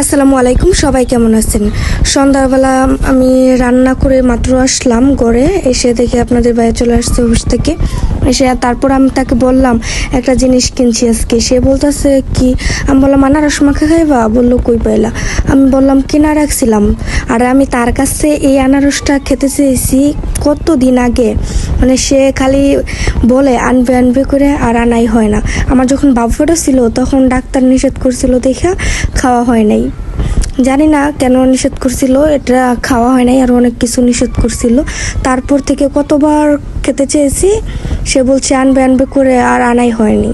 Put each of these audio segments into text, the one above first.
আসসালামু আলাইকুম, সবাই কেমন আছেন? সন্ধ্যাবেলা আমি রান্না করে মাত্র আসলাম ঘরে, এসে দেখে আপনাদের বাইরে চলে আসছে অফিস থেকে। এসে তারপর আমি তাকে বললাম একটা জিনিস কিনছি আজকে। সে বলতেছে কি? আমি বললাম আনারস মাখা খাইবা? বললো কই পাইলা? আমি বললাম কিনা রাখছিলাম। আর আমি তার কাছে এই আনারসটা খেতে চেয়েছি কত দিন আগে, মানে সে খালি বলে আনবে আনবে করে আর আনাই হয় না। আমার যখন বাবুটা ছিল তখন ডাক্তার নিষেধ করছিল দেখা খাওয়া হয় নাই। জানি না কেন নিষেধ করছিল, এটা খাওয়া হয় নাই আর অনেক কিছু নিষেধ করছিল। তারপর থেকে কতবার খেতে চেয়েছি, সে বলছে আনবে আনবে করে আর আনাই হয়নি।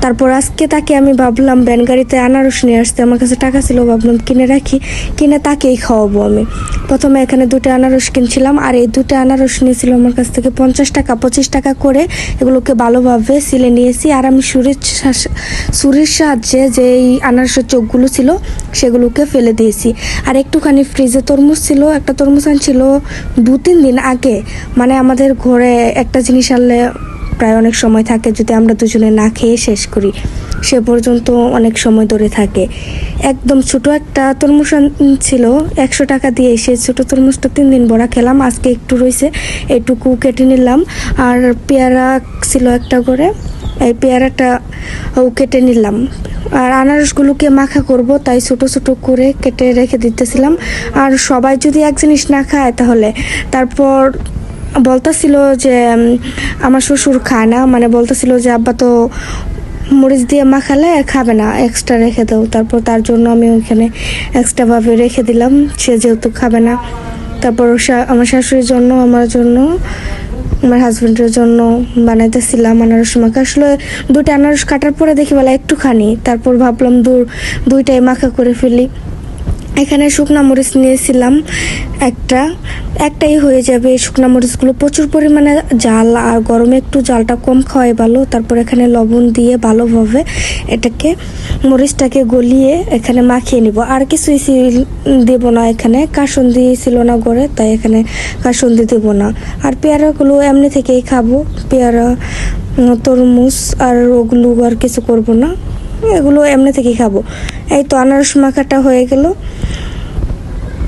তারপর আজকে তাকে আমি ভাবলাম ভ্যান গাড়িতে আনারস নিয়ে আসতে, আমার কাছে টাকা ছিল, ভাবলাম কিনে রাখি, কিনে তাকেই খাওয়াবো আমি। প্রথমে এখানে 2টা আনারস কিনছিলাম আর এই 2টা আনারস নিয়েছিল আমার কাছ থেকে 50 টাকা 25 টাকা করে। এগুলোকে ভালোভাবে সিলে নিয়েছি আর আমি ছুরির সাহায্যে যে এই আনারসের চোখগুলো ছিল সেগুলোকে ফেলে দিয়েছি। আর একটুখানি ফ্রিজে তরমুজ ছিল, একটা তরমুজ আনছিল 2-3 দিন আগে। মানে আমাদের ঘরে একটা জিনিস আনলে প্রায় অনেক সময় থাকে, যদি আমরা দুজনে না খেয়ে শেষ করি সে পর্যন্ত অনেক সময় ধরে থাকে। একদম ছোট একটা তরমুজ ছিল 100 টাকা দিয়ে, সেই ছোট তরমুজটা 3 দিন ভরা খেলাম। আজকে একটু রয়েছে, এটুকু কেটে নিলাম। আর পেয়ারা ছিল একটা করে, এই পেয়ারাটাও কেটে নিলাম। আর আনারসগুলোকে মাখা করব, তাই ছোট ছোট করে কেটে রেখে দিতেছিলাম। আর সবাই যদি এক জিনিস না খায় তাহলে তারপর বলতেছিল যে আমার শ্বশুর খায় না, মানে বলতেছিল যে আব্বা তো মরিচ দিয়ে মাখালে খাবে না, এক্সট্রা রেখে দাও। তারপর তার জন্য আমি ওইখানে এক্সট্রাভাবে রেখে দিলাম, সে যেহেতু খাবে না। তারপর আমার শাশুড়ির জন্য, আমার জন্য, আমার হাজব্যান্ডের জন্য বানাইতেছিলাম আনারস মাখা। আসলে 2টা আনারস কাটার পরে দেখি বলে একটুখানি, তারপর ভাবলাম দুইটাই মাখা করে ফেলি। এখানে শুকনা মরিচ নিয়েছিলাম একটাই হয়ে যাবে। শুকনা মরিচগুলো প্রচুর পরিমাণে জাল, আর গরমে একটু জালটা কম খাওয়াই ভালো। তারপর এখানে লবণ দিয়ে ভালোভাবে মরিচটাকে গলিয়ে এখানে মাখিয়ে নিব। আর কিছুই দেব না, এখানে কাসুন্দি ছিল না ঘরে, তাই এখানে কাসুন্দি দেব না। আর পেয়ারাগুলো এমনি থেকেই খাবো, পেয়ারা তরমুজ আর ওগুলো আর কিছু করব না, এগুলো এমনি থেকেই খাবো। এই তো আনারস মাখাটা হয়ে গেল।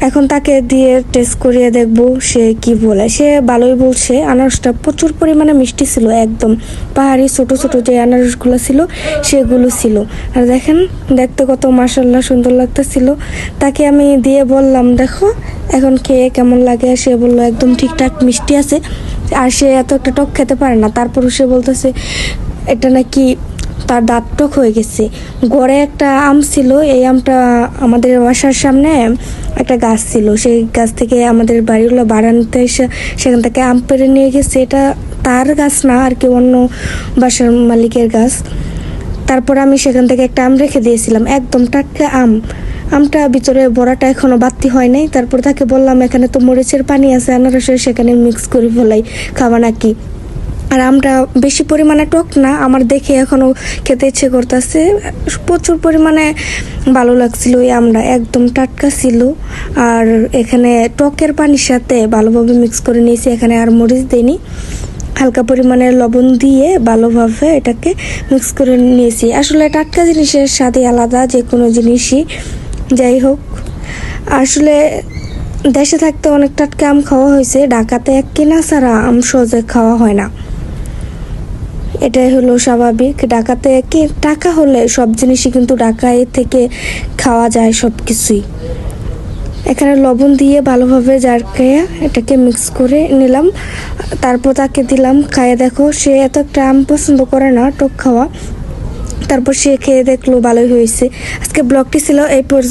এখন তাকে দিয়ে টেস্ট করিয়ে দেখবো সে কি বলে। সে ভালোই বলছে। আনারসটা প্রচুর পরিমাণে মিষ্টি ছিল, একদম পাহাড়ি ছোট ছোট যে আনারসগুলো ছিল সেগুলো ছিল। আর দেখেন দেখতে কত মাশাআল্লাহ সুন্দর লাগতেছিল। তাকে আমি দিয়ে বললাম দেখো এখন খেয়ে কেমন লাগে। সে বললো একদম ঠিকঠাক মিষ্টি আছে, আর সে এত একটা টক খেতে পারে না। তারপর সে বলতেছে এটা নাকি তার দাঁত টক হয়ে গেছে। ঘরে একটা আম ছিল, এই আমটা আমাদের বাসার সামনে একটা গাছ ছিল, সেই গাছ থেকে আমাদের বাড়িগুলো বাড়ানোতে এসে সেখান থেকে আম পেড়ে নিয়ে গেছে। এটা তার গাছ না, আর কি অন্য বাসার মালিকের গাছ। তারপর আমি সেখান থেকে একটা আম রেখে দিয়েছিলাম, একদম টাটকা আমটা ভিতরে বড়াটা এখনো বাতি হয় নাই। তারপর তাকে বললাম এখানে তো মরিচের পানি আছে আনারসের, সেখানে মিক্স করে ফেলাই, খাওয়া নাকি। আর আমরা বেশি পরিমাণে টক না, আমার দেখে এখনও খেতে ইচ্ছে করতেছে। প্রচুর পরিমাণে ভালো লাগছিল এই আমরা, একদম টাটকা ছিল। আর এখানে টকের পানির সাথে ভালোভাবে মিক্স করে নিয়েছি, এখানে আর মরিচ দিইনি, হালকা পরিমাণে লবণ দিয়ে ভালোভাবে এটাকে মিক্স করে নিয়েছি। আসলে টাটকা জিনিসের স্বাদই আলাদা, যে কোনো জিনিসই। যাই হোক, আসলে দেশে থাকতে অনেক টাটকা আম খাওয়া হয়েছে, ঢাকাতে এক কিনা ছাড়া আম সহজে খাওয়া হয় না, এটাই হলো স্বাভাবিক। ঢাকাতে কি টাকা হলে সব জিনিসই কিন্তু ঢাকায় থেকে খাওয়া যায় সব কিছুই। এখানে লবণ দিয়ে ভালোভাবে জারকে এটাকে মিক্স করে নিলাম। তারপর তাকে দিলাম, খাইয়ে দেখো। সে এত একটা আম পছন্দ করে না টক খাওয়া, তারপর সে খেয়ে দেখলো ভালোই হয়েছে। আজকে ব্লগটি ছিল এই পর্যন্ত।